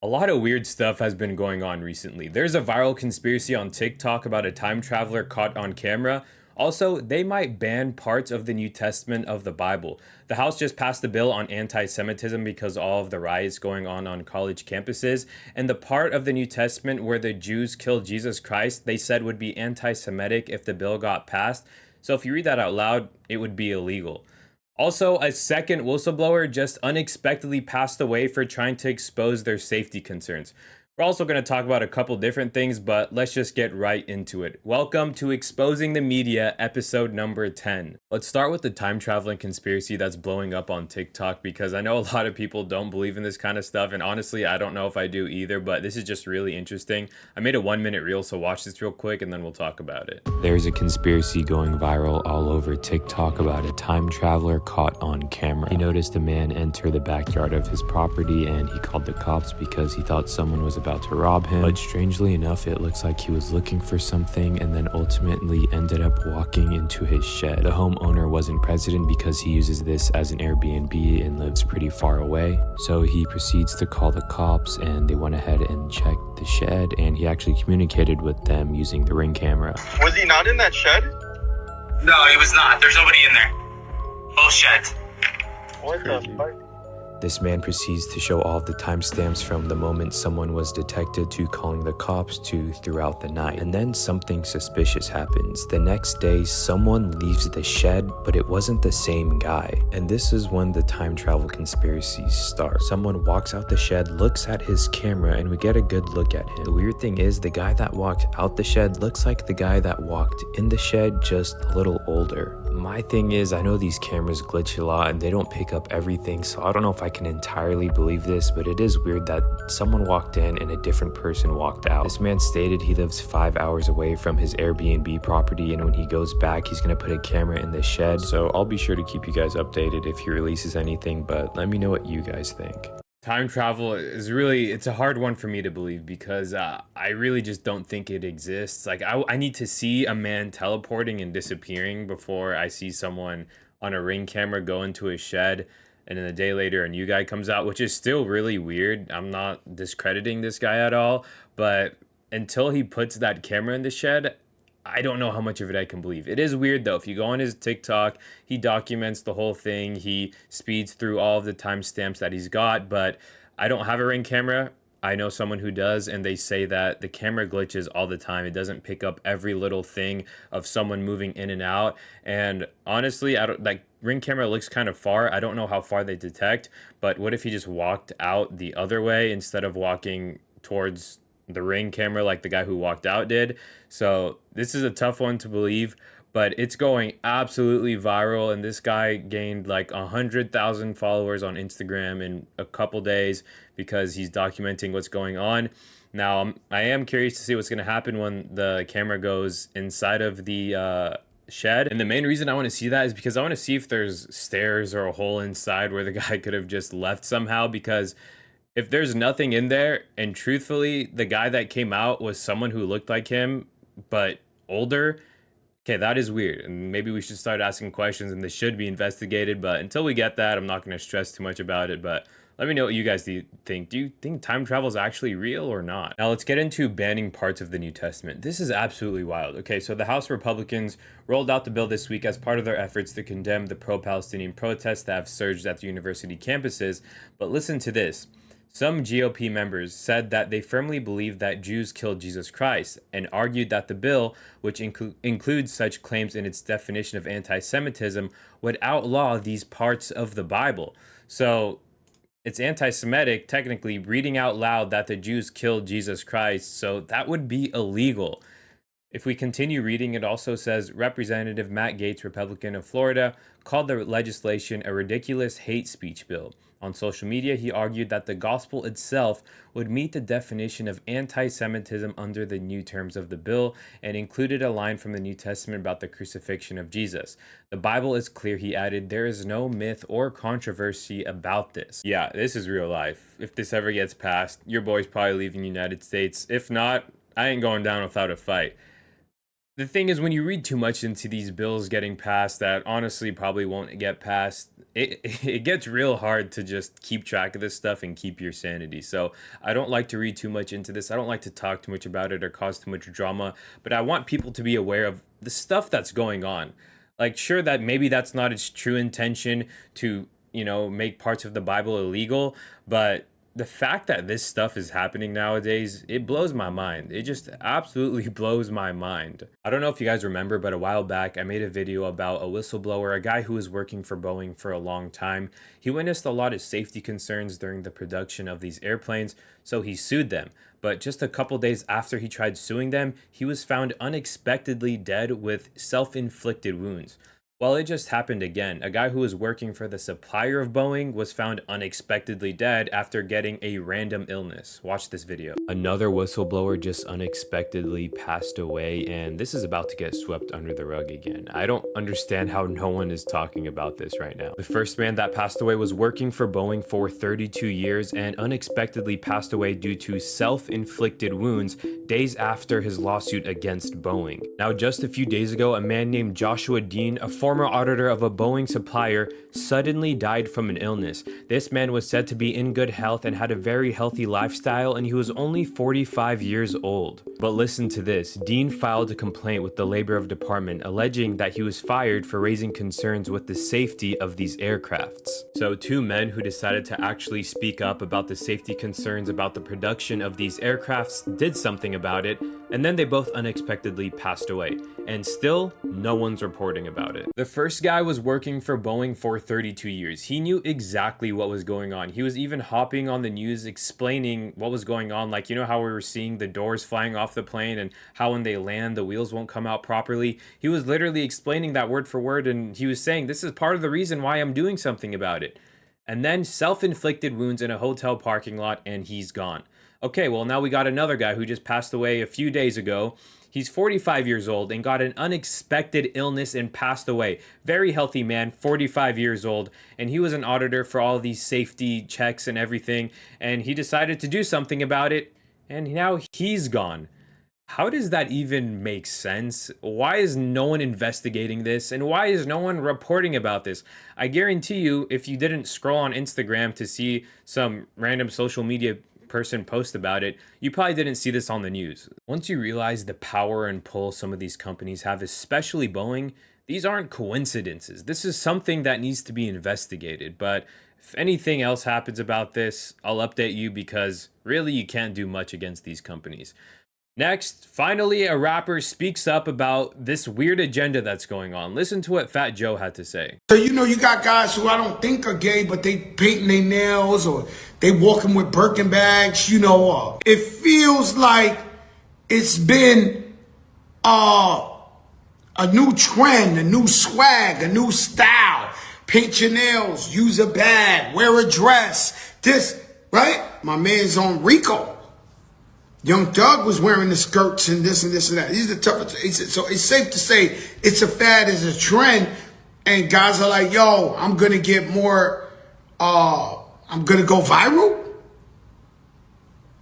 A lot of weird stuff has been going on recently. There's a viral conspiracy on TikTok about a time traveler caught on camera. Also, they might ban parts of the New Testament of the Bible. The House just passed a bill on anti Semitism because all of the riots going on college campuses. And the part of the New Testament where the Jews killed Jesus Christ, they said would be anti Semitic if the bill got passed. So if you read that out loud, it would be illegal. Also, a second whistleblower just unexpectedly passed away for trying to expose their safety concerns. We're also going to talk about a couple different things, but let's just get right into it. Welcome to Exposing the Media, episode number 10. Let's start with the time traveling conspiracy that's blowing up on TikTok because I know a lot of people don't believe in this kind of stuff, and honestly, I don't know if I do either, but this is just really interesting. I made a 1 minute reel, so watch this real quick and then we'll talk about it. There's a conspiracy going viral all over TikTok about a time traveler caught on camera. He noticed a man enter the backyard of his property and he called the cops because he thought someone was about to rob him. But strangely enough, it looks like he was looking for something and then ultimately ended up walking into his shed. The homeowner wasn't present because he uses this as an Airbnb and lives pretty far away. So he proceeds to call the cops and they went ahead and checked the shed, and he actually communicated with them using the Ring camera. Was he not in that shed? No, he was not. There's nobody in there. Both sheds. What the fuck? This man proceeds to show all of the timestamps from the moment someone was detected to calling the cops to throughout the night. And then something suspicious happens. The next day, someone leaves the shed, but it wasn't the same guy. And this is when the time travel conspiracies start. Someone walks out the shed, looks at his camera, and we get a good look at him. The weird thing is, the guy that walked out the shed looks like the guy that walked in the shed, just a little older. My thing is, I know these cameras glitch a lot and they don't pick up everything, so I don't know if I can entirely believe this, but it is weird that someone walked in and a different person walked out. This man stated he lives 5 hours away from his Airbnb property, and when he goes back, he's gonna put a camera in the shed. So I'll be sure to keep you guys updated if he releases anything, but let me know what you guys think. Time travel is really, it's a hard one for me to believe because I really just don't think it exists. Like I need to see a man teleporting and disappearing before I see someone on a Ring camera go into a shed and then a day later a new guy comes out, which is still really weird. I'm not discrediting this guy at all, but until he puts that camera in the shed, I don't know how much of it I can believe. It is weird though. If you go on his TikTok, he documents the whole thing. He speeds through all of the timestamps that he's got, but I don't have a Ring camera. I know someone who does, and they say that the camera glitches all the time. It doesn't pick up every little thing of someone moving in and out. And honestly, I don't like Ring camera looks kind of far. I don't know how far they detect, but what if he just walked out the other way instead of walking towards the Ring camera like the guy who walked out did? So this is a tough one to believe, but it's going absolutely viral, and this guy gained like 100,000 followers on Instagram in a couple days because he's documenting what's going on. Now I am curious to see what's going to happen when the camera goes inside of the shed, and the main reason I want to see that is because I want to see if there's stairs or a hole inside where the guy could have just left somehow, because if there's nothing in there, and truthfully, the guy that came out was someone who looked like him, but older, okay, that is weird. And maybe we should start asking questions and this should be investigated. But until we get that, I'm not going to stress too much about it. But let me know what you guys think. Do you think time travel is actually real or not? Now let's get into banning parts of the New Testament. This is absolutely wild. Okay, so the House Republicans rolled out the bill this week as part of their efforts to condemn the pro-Palestinian protests that have surged at the university campuses. But listen to this. Some GOP members said that they firmly believe that Jews killed Jesus Christ and argued that the bill, which includes such claims in its definition of anti-Semitism, would outlaw these parts of the Bible. So it's anti-Semitic, technically, reading out loud that the Jews killed Jesus Christ, so that would be illegal. If we continue reading, it also says Representative Matt Gaetz, Republican of Florida, called the legislation a ridiculous hate speech bill. On social media, he argued that the gospel itself would meet the definition of anti-Semitism under the new terms of the bill, and included a line from the New Testament about the crucifixion of Jesus. The Bible is clear, he added, there is no myth or controversy about this. Yeah, this is real life. If this ever gets passed, your boy's probably leaving the United States. If not, I ain't going down without a fight. The thing is, when you read too much into these bills getting passed that honestly probably won't get passed, it gets real hard to just keep track of this stuff and keep your sanity. So I don't like to read too much into this. I don't like to talk too much about it or cause too much drama, but I want people to be aware of the stuff that's going on. Like, sure, that maybe that's not its true intention to, make parts of the Bible illegal, but the fact that this stuff is happening nowadays, it blows my mind. It just absolutely blows my mind. I don't know if you guys remember, but a while back I made a video about a whistleblower, a guy who was working for Boeing for a long time. He witnessed a lot of safety concerns during the production of these airplanes, so he sued them. But just a couple days after he tried suing them, he was found unexpectedly dead with self-inflicted wounds. Well, it just happened again. A guy who was working for the supplier of Boeing was found unexpectedly dead after getting a random illness. Watch this video. Another whistleblower just unexpectedly passed away, and this is about to get swept under the rug again. I don't understand how no one is talking about this right now. The first man that passed away was working for Boeing for 32 years and unexpectedly passed away due to self-inflicted wounds days after his lawsuit against Boeing. Now, just a few days ago, a man named Joshua Dean, a former auditor of a Boeing supplier, suddenly died from an illness. This man was said to be in good health and had a very healthy lifestyle, and he was only 45 years old. But listen to this. Dean filed a complaint with the Labor Department alleging that he was fired for raising concerns with the safety of these aircrafts. So two men who decided to actually speak up about the safety concerns about the production of these aircrafts did something about it, and then they both unexpectedly passed away. And still, no one's reporting about it. The first guy was working for Boeing for 32 years. He knew exactly what was going on. He was even hopping on the news explaining what was going on. Like, you know how we were seeing the doors flying off the plane and how when they land, the wheels won't come out properly. He was literally explaining that word for word, and he was saying, this is part of the reason why I'm doing something about it. And then self-inflicted wounds in a hotel parking lot, and he's gone. Okay, well, now we got another guy who just passed away a few days ago. He's 45 years old and got an unexpected illness and passed away. Very healthy man, 45 years old, and he was an auditor for all these safety checks and everything, and he decided to do something about it, and now he's gone. How does that even make sense? Why is no one investigating this? And why is no one reporting about this? I guarantee you, if you didn't scroll on Instagram to see some random social media person post about it, you probably didn't see this on the news. Once you realize the power and pull some of these companies have, especially Boeing, these aren't coincidences. This is something that needs to be investigated. But if anything else happens about this, I'll update you, because really you can't do much against these companies. Next, finally, a rapper speaks up about this weird agenda that's going on. Listen to what Fat Joe had to say. So, you got guys who I don't think are gay, but they painting their nails or they walking with Birkin bags, It feels like it's been a new trend, a new swag, a new style. Paint your nails, use a bag, wear a dress, this, right? My man's on Rico. Young Thug was wearing the skirts and this and this and that. These are the toughest. So it's safe to say it's a fad, it's a trend. And guys are like, yo, I'm going to get more, I'm going to go viral.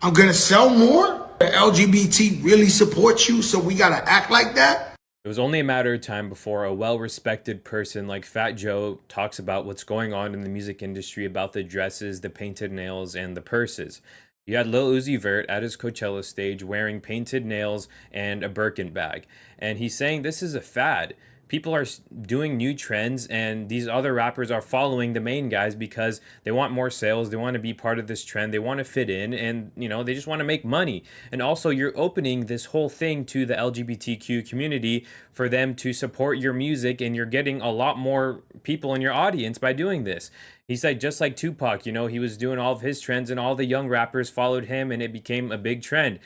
I'm going to sell more. The LGBT really supports you, so we got to act like that. It was only a matter of time before a well-respected person like Fat Joe talks about what's going on in the music industry, about the dresses, the painted nails, and the purses. You had Lil Uzi Vert at his Coachella stage wearing painted nails and a Birkin bag. And he's saying this is a fad. People are doing new trends, and these other rappers are following the main guys because they want more sales. They want to be part of this trend. They want to fit in, and they just want to make money. And also, you're opening this whole thing to the LGBTQ community for them to support your music, and you're getting a lot more people in your audience by doing this. He said, just like Tupac, he was doing all of his trends and all the young rappers followed him and it became a big trend.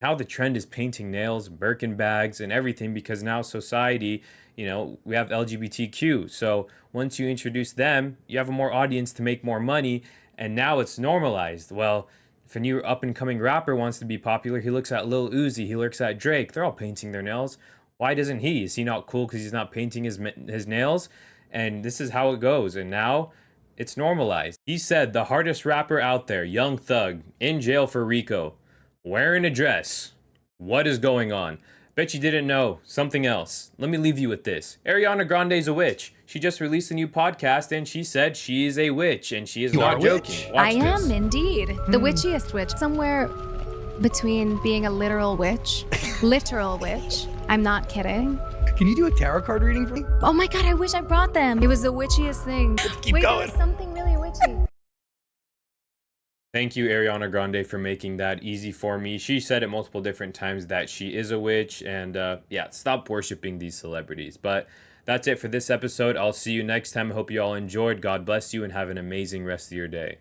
Now the trend is painting nails, Birkin bags, and everything, because now society, we have LGBTQ. So once you introduce them, you have a more audience to make more money, and now it's normalized. Well, if a new up-and-coming rapper wants to be popular, he looks at Lil Uzi, he looks at Drake. They're all painting their nails. Why doesn't he? Is he not cool because he's not painting his nails? And this is how it goes. And now it's normalized. He said the hardest rapper out there, Young Thug, in jail for RICO, wearing a dress. What is going on? Bet you didn't know. Something else. Let me leave you with this. Ariana Grande's a witch. She just released a new podcast and she said she is a witch and she is not joking. Watch I this. am indeed the witchiest witch. Somewhere between being a literal witch, I'm not kidding. Can you do a tarot card reading for me? Oh my god, I wish I brought them. It was the witchiest thing. Keep Wait, going. there was something really witchy. Thank you, Ariana Grande, for making that easy for me. She said it multiple different times that she is a witch, and yeah, stop worshiping these celebrities. But that's it for this episode. I'll see you next time. I hope you all enjoyed. God bless you, and have an amazing rest of your day.